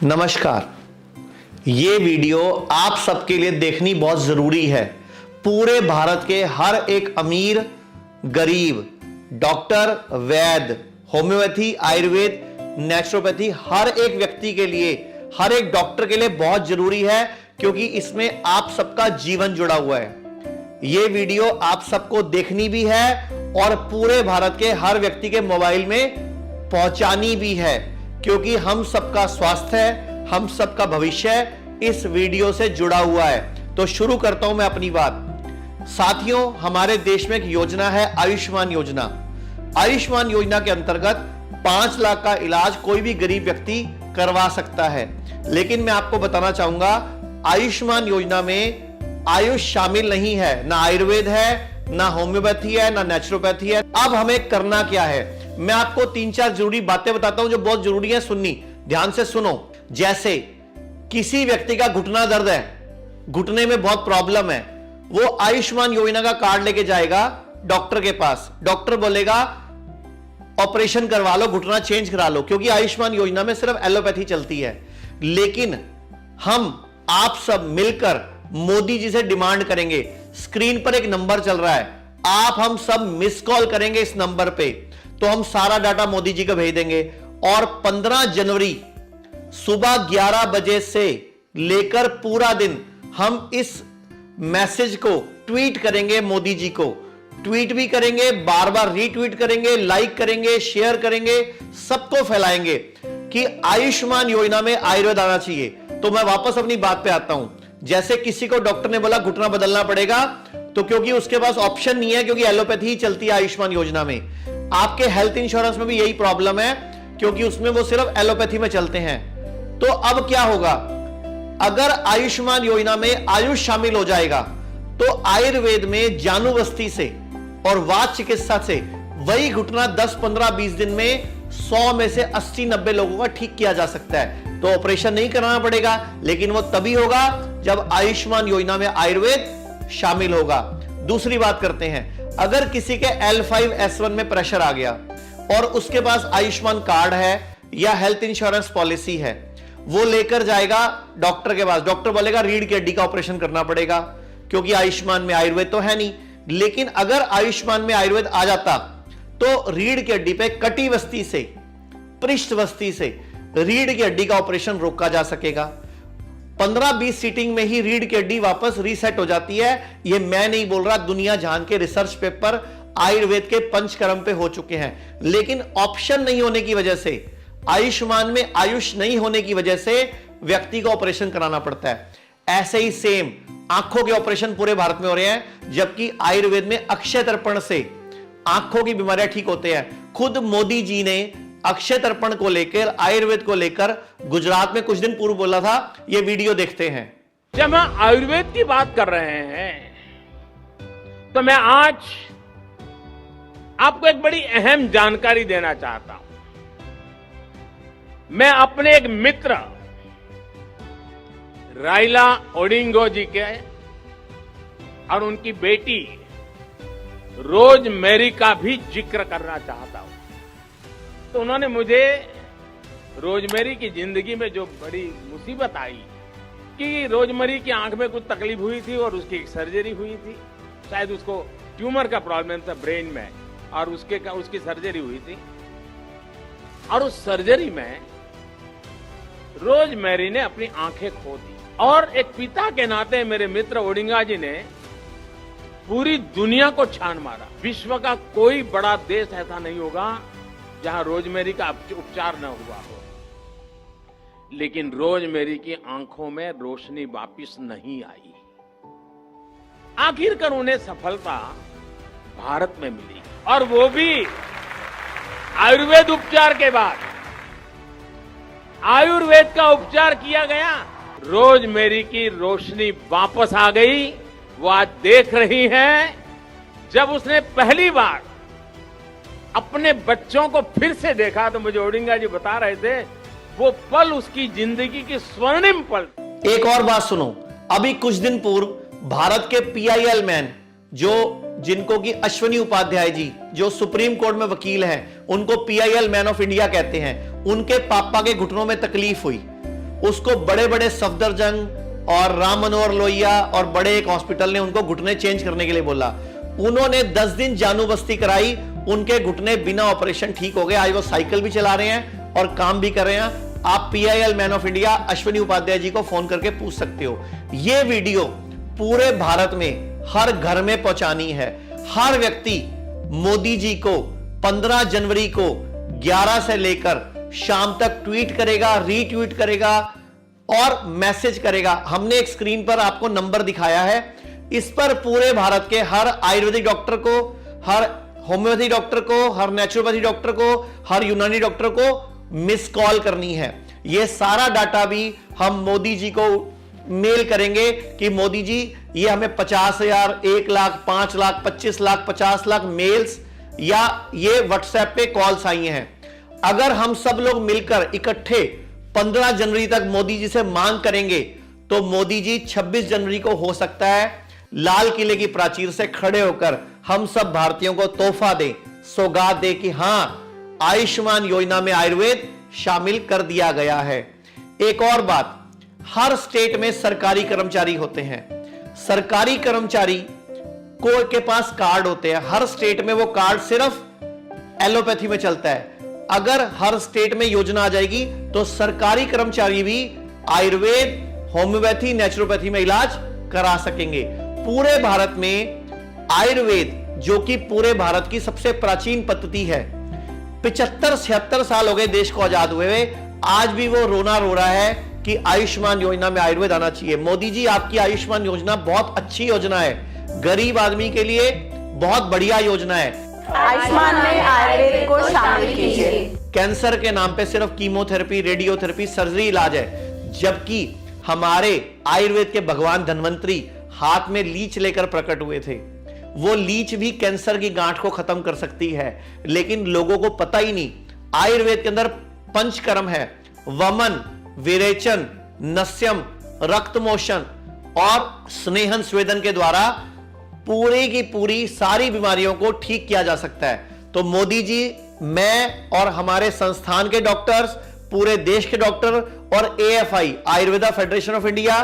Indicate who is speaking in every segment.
Speaker 1: नमस्कार। ये वीडियो आप सबके लिए देखनी बहुत जरूरी है। पूरे भारत के हर एक अमीर, गरीब, डॉक्टर, वैद्य, होम्योपैथी, आयुर्वेद, नेचुरोपैथी, हर एक व्यक्ति के लिए, हर एक डॉक्टर के लिए बहुत जरूरी है, क्योंकि इसमें आप सबका जीवन जुड़ा हुआ है। ये वीडियो आप सबको देखनी भी है और पूरे भारत के हर व्यक्ति के मोबाइल में पहुंचानी भी है, क्योंकि हम सबका स्वास्थ्य है, हम सबका भविष्य इस वीडियो से जुड़ा हुआ है। तो शुरू करता हूं मैं अपनी बात। साथियों, हमारे देश में एक योजना है आयुष्मान योजना। आयुष्मान योजना के अंतर्गत 5 लाख का इलाज कोई भी गरीब व्यक्ति करवा सकता है। लेकिन मैं आपको बताना चाहूंगा, आयुष्मान योजना में आयुष शामिल नहीं है, ना आयुर्वेद है, ना होम्योपैथी है, ना नेचुरोपैथी है। अब हमें करना क्या है, मैं आपको 3-4 जरूरी बातें बताता हूं जो बहुत जरूरी है सुननी। ध्यान से सुनो। जैसे किसी व्यक्ति का घुटना दर्द है, घुटने में बहुत प्रॉब्लम है, वो आयुष्मान योजना का कार्ड लेके जाएगा डॉक्टर के पास। डॉक्टर बोलेगा ऑपरेशन करवा लो, घुटना चेंज करा लो, क्योंकि आयुष्मान योजना में सिर्फ एलोपैथी चलती है। लेकिन हम आप सब मिलकर मोदी जी से डिमांड करेंगे। स्क्रीन पर एक नंबर चल रहा है, आप हम सब मिस कॉल करेंगे इस नंबर पे, तो हम सारा डाटा मोदी जी को भेज देंगे। और 15 जनवरी सुबह 11 बजे से लेकर पूरा दिन हम इस मैसेज को ट्वीट करेंगे, मोदी जी को ट्वीट भी करेंगे, बार बार रीट्वीट करेंगे, लाइक करेंगे, शेयर करेंगे, सबको फैलाएंगे कि आयुष्मान योजना में आयुर्वेद आना चाहिए। तो मैं वापस अपनी बात पे आता हूं। जैसे किसी को डॉक्टर ने बोला घुटना बदलना पड़ेगा, तो क्योंकि उसके पास ऑप्शन नहीं है, क्योंकि एलोपैथी ही चलती है आयुष्मान योजना में। आपके हेल्थ इंश्योरेंस में भी यही प्रॉब्लम है, क्योंकि उसमें वो सिर्फ एलोपैथी में चलते हैं। तो अब क्या होगा, अगर आयुष्मान योजना में आयुष शामिल हो जाएगा, तो आयुर्वेद में जानुबस्ती से और वात चिकित्सा से वही घुटना 10, 15, 20 दिन में 100 में से 80-90 लोगों का ठीक किया जा सकता है। तो ऑपरेशन नहीं कराना पड़ेगा, लेकिन वो तभी होगा जब आयुष्मान योजना में आयुर्वेद शामिल होगा। दूसरी बात करते हैं, अगर किसी के L5-S1 में प्रेशर आ गया और उसके पास आयुष्मान कार्ड है या हेल्थ इंश्योरेंस पॉलिसी है, वो लेकर जाएगा डॉक्टर के पास। डॉक्टर बोलेगा रीढ़ की हड्डी का ऑपरेशन करना पड़ेगा, क्योंकि आयुष्मान में आयुर्वेद तो है नहीं। लेकिन अगर आयुष्मान में आयुर्वेद आ जाता, तो रीढ़ की हड्डी पे कटी वस्ती से, पृष्ठ वस्ती से रीढ़ की हड्डी का ऑपरेशन रोका जा सकेगा। 15-20 सीटिंग में ही रीढ़ की हड्डी वापस रीसेट हो जाती है। यह मैं नहीं बोल रहा, दुनिया जान के रिसर्च पेपर आयुर्वेद के पंचकर्म पे हो चुके हैं। लेकिन ऑप्शन नहीं होने की वजह से, आयुष्मान में आयुष नहीं होने की वजह से व्यक्ति को ऑपरेशन कराना पड़ता है। ऐसे ही सेम आंखों के ऑपरेशन पूरे भारत में हो रहे हैं, जबकि आयुर्वेद में अक्षय तर्पण से आंखों की बीमारियां ठीक होते हैं। खुद मोदी जी ने अक्षय तर्पण को लेकर, आयुर्वेद को लेकर गुजरात में कुछ दिन पूर्व बोला था। ये वीडियो देखते हैं।
Speaker 2: जब हम आयुर्वेद की बात कर रहे हैं, तो मैं आज आपको एक बड़ी अहम जानकारी देना चाहता हूं। मैं अपने एक मित्र राइला ओडिंगो जी के और उनकी बेटी रोज मैरी का भी जिक्र करना चाहता हूं। तो उन्होंने मुझे रोजमेरी की जिंदगी में जो बड़ी मुसीबत आई कि रोजमेरी की आंख में कुछ तकलीफ हुई थी और उसकी एक सर्जरी हुई थी। शायद उसको ट्यूमर का प्रॉब्लम था ब्रेन में, और उसकी सर्जरी हुई थी। और उस सर्जरी में रोजमेरी ने अपनी आंखें खो दी। और एक पिता के नाते मेरे मित्र ओडिंगा जी ने पूरी दुनिया को छान मारा। विश्व का कोई बड़ा देश ऐसा नहीं होगा जहां रोजमेरी का उपचार न हुआ हो। लेकिन रोजमेरी की आंखों में रोशनी वापिस नहीं आई। आखिरकार उन्हें सफलता भारत में मिली, और वो भी आयुर्वेद उपचार के बाद। आयुर्वेद का उपचार किया गया, रोजमेरी की रोशनी वापस आ गई। वो आज देख रही हैं, जब उसने पहली बार अपने बच्चों को फिर से देखा, तो मुझे ओडिंगा जी बता रहे थे, वो पल उसकी जिंदगी की स्वर्णिम पल।
Speaker 1: एक और बात सुनो, अभी कुछ दिन पूर्व भारत के PIL मैन, जिनको कि अश्वनी उपाध्याय जी, जो सुप्रीम कोर्ट में वकील हैं, उनको PIL मैन ऑफ इंडिया कहते हैं, उनके पापा के घुटनों में तकलीफ हुई। उसको बड़े बड़े सफदरजंग और राम मनोहर लोहिया और बड़े एक हॉस्पिटल ने उनको घुटने चेंज करने के लिए बोला। उन्होंने 10 दिन जानू बस्ती कराई, उनके घुटने बिना ऑपरेशन ठीक हो गए। आज वो साइकिल भी चला रहे हैं और काम भी कर रहे हैं। आप PIL man of India Ashwini Upadhyay ji को फोन करके पूछ सकते हो। यह वीडियो पूरे भारत में हर घर में पहुंचानी है। हर व्यक्ति मोदी जी को 15 जनवरी को 11 से लेकर शाम तक ट्वीट करेगा, रीट्वीट करेगा और मैसेज करेगा। हमने एक स्क्रीन पर आपको नंबर दिखाया है, इस पर पूरे भारत के हर आयुर्वेदिक डॉक्टर को, हर होम्योपैथी डॉक्टर को, हर नेचुरोपैथी डॉक्टर को, हर यूनानी डॉक्टर को मिस कॉल करनी है। यह सारा डाटा भी हम मोदी जी को मेल करेंगे कि मोदी जी ये हमें 50,000, 1 लाख, 5 लाख, 25 लाख, 50 लाख मेल्स या ये व्हाट्सएप पे कॉल्स आई हैं। अगर हम सब लोग मिलकर इकट्ठे 15 जनवरी तक मोदी जी से मांग करेंगे तो मोदी जी 26 जनवरी को हो सकता है लाल किले की प्राचीर से खड़े होकर हम सब भारतीयों को तोहफा दें, सौगात दे कि हां, आयुष्मान योजना में आयुर्वेद शामिल कर दिया गया है। एक और बात, हर स्टेट में सरकारी कर्मचारी होते हैं। सरकारी कर्मचारी को के पास कार्ड होते हैं। हर स्टेट में वो कार्ड सिर्फ एलोपैथी में चलता है। अगर हर स्टेट में योजना आ जाएगी तो सरकारी कर्मचारी भी आयुर्वेद, होम्योपैथी, नेचुरोपैथी में इलाज करा सकेंगे। पूरे भारत में आयुर्वेद, जो कि पूरे भारत की सबसे प्राचीन पद्धति है, 75-76 साल हो गए देश को आजाद हुए, आज भी वो रोना रो रहा है कि आयुष्मान योजना में आयुर्वेद आना चाहिए। मोदी जी, आपकी आयुष्मान योजना बहुत अच्छी योजना है, गरीब आदमी के लिए बहुत बढ़िया योजना है।
Speaker 3: आयुष्मान में आयुर्वेद को शामिल कीजिए।
Speaker 1: कैंसर के नाम पे सिर्फ कीमोथेरेपी, रेडियोथेरेपी, सर्जरी इलाज है, जबकि हमारे आयुर्वेद के भगवान धन्वंतरी हाथ में लीच लेकर प्रकट हुए थे। वो लीच भी कैंसर की गांठ को खत्म कर सकती है, लेकिन लोगों को पता ही नहीं। आयुर्वेद के अंदर पंचकर्म है, वमन, विरेचन, नस्यम, रक्तमोशन और स्नेहन स्वेदन के द्वारा पूरी की पूरी सारी बीमारियों को ठीक किया जा सकता है। तो मोदी जी, मैं और हमारे संस्थान के डॉक्टर्स, पूरे देश के डॉक्टर और AFI Ayurveda federation of India,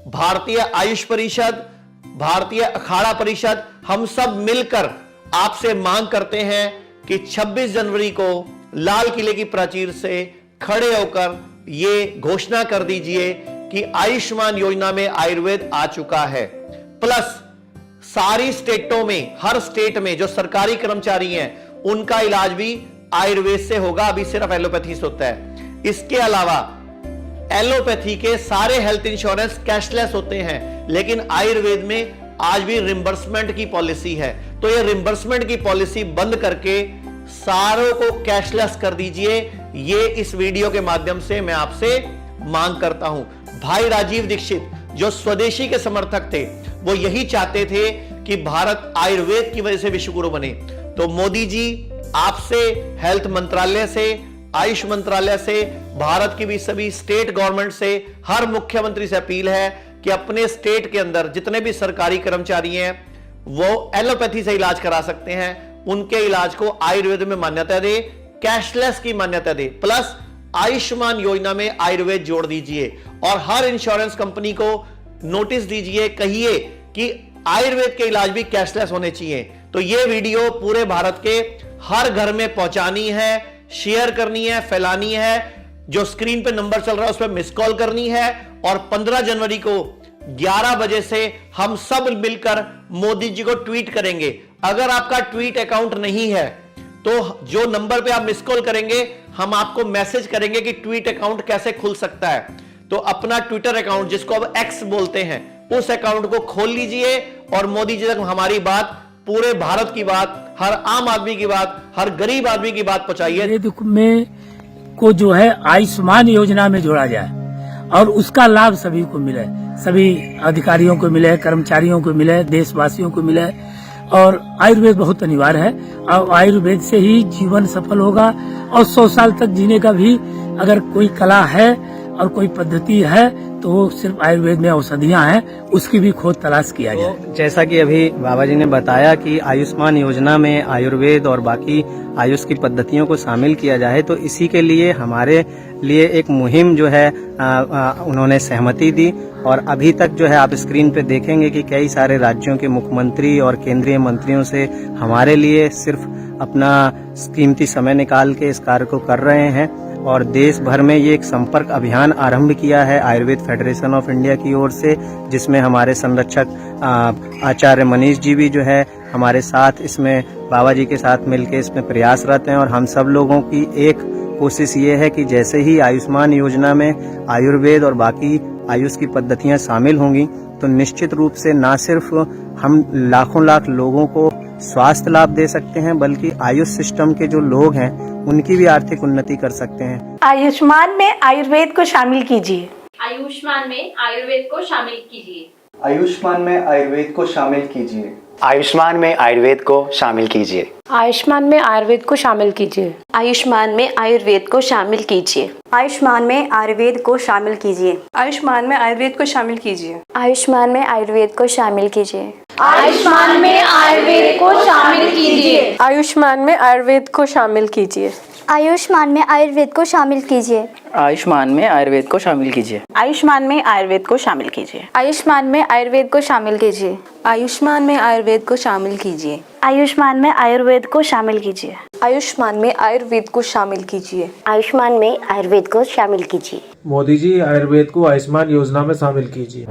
Speaker 1: भारतीय आयुष परिषद, भारतीय अखाड़ा परिषद, हम सब मिलकर आपसे मांग करते हैं कि 26 जनवरी को लाल किले की प्राचीर से खड़े होकर यह घोषणा कर दीजिए कि आयुष्मान योजना में आयुर्वेद आ चुका है। प्लस सारी स्टेटों में, हर स्टेट में जो सरकारी कर्मचारी हैं उनका इलाज भी आयुर्वेद से होगा, अभी सिर्फ एलोपैथी से होता है। इसके अलावा एलोपैथी के सारे हेल्थ इंश्योरेंस कैशलेस होते हैं, लेकिन आयुर्वेद में आज भी रिम्बर्समेंट की पॉलिसी है। तो ये रिम्बर्समेंट की पॉलिसी बंद करके सारों को कैशलेस कर दीजिए। ये इस वीडियो के माध्यम से मैं आपसे मांग करता हूं। भाई राजीव दीक्षित जो स्वदेशी के समर्थक थे, वो यही चाहते थे कि भारत आयुर्वेद की वजह से विश्व गुरु बने। तो मोदी जी, आपसे, हेल्थ मंत्रालय से, आयुष मंत्रालय से, भारत की भी सभी स्टेट गवर्नमेंट से, हर मुख्यमंत्री से अपील है कि अपने स्टेट के अंदर जितने भी सरकारी कर्मचारी हैं वो एलोपैथी से इलाज करा सकते हैं, उनके इलाज को आयुर्वेद में मान्यता दे, कैशलेस की मान्यता दे। प्लस आयुष्मान योजना में आयुर्वेद जोड़ दीजिए और हर इंश्योरेंस कंपनी को नोटिस दीजिए, कहिए कि आयुर्वेद के इलाज भी कैशलेस होने चाहिए। तो यह वीडियो पूरे भारत के हर घर में पहुंचानी है, शेयर करनी है, फैलानी है। जो स्क्रीन पे नंबर चल रहा है उस पर मिस कॉल करनी है और 15 जनवरी को 11 बजे से हम सब मिलकर मोदी जी को ट्वीट करेंगे। अगर आपका ट्वीट अकाउंट नहीं है तो जो नंबर पे आप मिस कॉल करेंगे हम आपको मैसेज करेंगे कि ट्वीट अकाउंट कैसे खुल सकता है। तो अपना ट्विटर अकाउंट, जिसको अब एक्स बोलते हैं, उस अकाउंट को खोल लीजिए और मोदी जी तक हमारी बात, पूरे भारत की बात, हर आम आदमी की बात, हर गरीब आदमी की बात पहुंचाइए।
Speaker 4: दुख में को जो है आयुष्मान योजना में जोड़ा जाए और उसका लाभ सभी को मिले, सभी अधिकारियों को मिले, कर्मचारियों को मिले, देशवासियों को मिले। और आयुर्वेद बहुत अनिवार्य है और आयुर्वेद से ही जीवन सफल होगा। और 100 साल तक जीने का भी अगर कोई कला है और कोई पद्धति है तो सिर्फ आयुर्वेद में औषधियां हैं, उसकी भी खोज तलाश किया जाए।
Speaker 5: जैसा कि अभी बाबा जी ने बताया कि आयुष्मान योजना में आयुर्वेद और बाकी आयुष की पद्धतियों को शामिल किया जाए, तो इसी के लिए हमारे लिए एक मुहिम जो है उन्होंने सहमति दी। और अभी तक जो है आप स्क्रीन पे देखेंगे कि कई सारे राज्यों के मुख्यमंत्री और केंद्रीय मंत्रियों से हमारे लिए सिर्फ अपना कीमती समय निकाल के इस कार्य को कर रहे हैं। और देश भर में ये एक संपर्क अभियान आरंभ किया है आयुर्वेद फेडरेशन ऑफ इंडिया की ओर से, जिसमें हमारे संरक्षक आचार्य मनीष जी भी जो है हमारे साथ इसमें बाबा जी के साथ मिलकर इसमें प्रयासरत हैं। और हम सब लोगों की एक कोशिश ये है कि जैसे ही आयुष्मान योजना में आयुर्वेद और बाकी आयुष की पद्धतियां शामिल होंगी, तो निश्चित रूप से न सिर्फ हम लाखों लाख लोगों को स्वास्थ्य लाभ दे सकते हैं, बल्कि आयुष सिस्टम के जो लोग हैं उनकी भी आर्थिक उन्नति कर सकते हैं।
Speaker 3: आयुष्मान में आयुर्वेद को शामिल कीजिए।
Speaker 6: आयुष्मान में आयुर्वेद को शामिल कीजिए।
Speaker 7: आयुष्मान में आयुर्वेद को शामिल कीजिए।
Speaker 8: आयुष्मान में आयुर्वेद को शामिल कीजिए।
Speaker 9: आयुष्मान में आयुर्वेद को शामिल कीजिए।
Speaker 3: आयुष्मान में आयुर्वेद को शामिल कीजिए।
Speaker 10: आयुष्मान में आयुर्वेद को शामिल कीजिए।
Speaker 3: आयुष्मान में आयुर्वेद को शामिल कीजिए।
Speaker 10: आयुष्मान में आयुर्वेद को शामिल कीजिए।
Speaker 6: आयुष्मान में आयुर्वेद को शामिल कीजिए।
Speaker 9: आयुष्मान में आयुर्वेद को शामिल कीजिए।
Speaker 10: आयुष्मान में आयुर्वेद को शामिल कीजिए।
Speaker 11: आयुष्मान में आयुर्वेद को शामिल कीजिए।
Speaker 3: आयुष्मान में आयुर्वेद को शामिल कीजिए।
Speaker 10: आयुष्मान में आयुर्वेद को शामिल कीजिए।
Speaker 3: आयुष्मान में आयुर्वेद को शामिल कीजिए।
Speaker 10: आयुष्मान में आयुर्वेद को शामिल कीजिए।
Speaker 9: आयुष्मान में आयुर्वेद को शामिल कीजिए।
Speaker 10: आयुष्मान में आयुर्वेद को शामिल कीजिए।
Speaker 12: मोदी जी, आयुर्वेद को आयुष्मान योजना में शामिल कीजिए।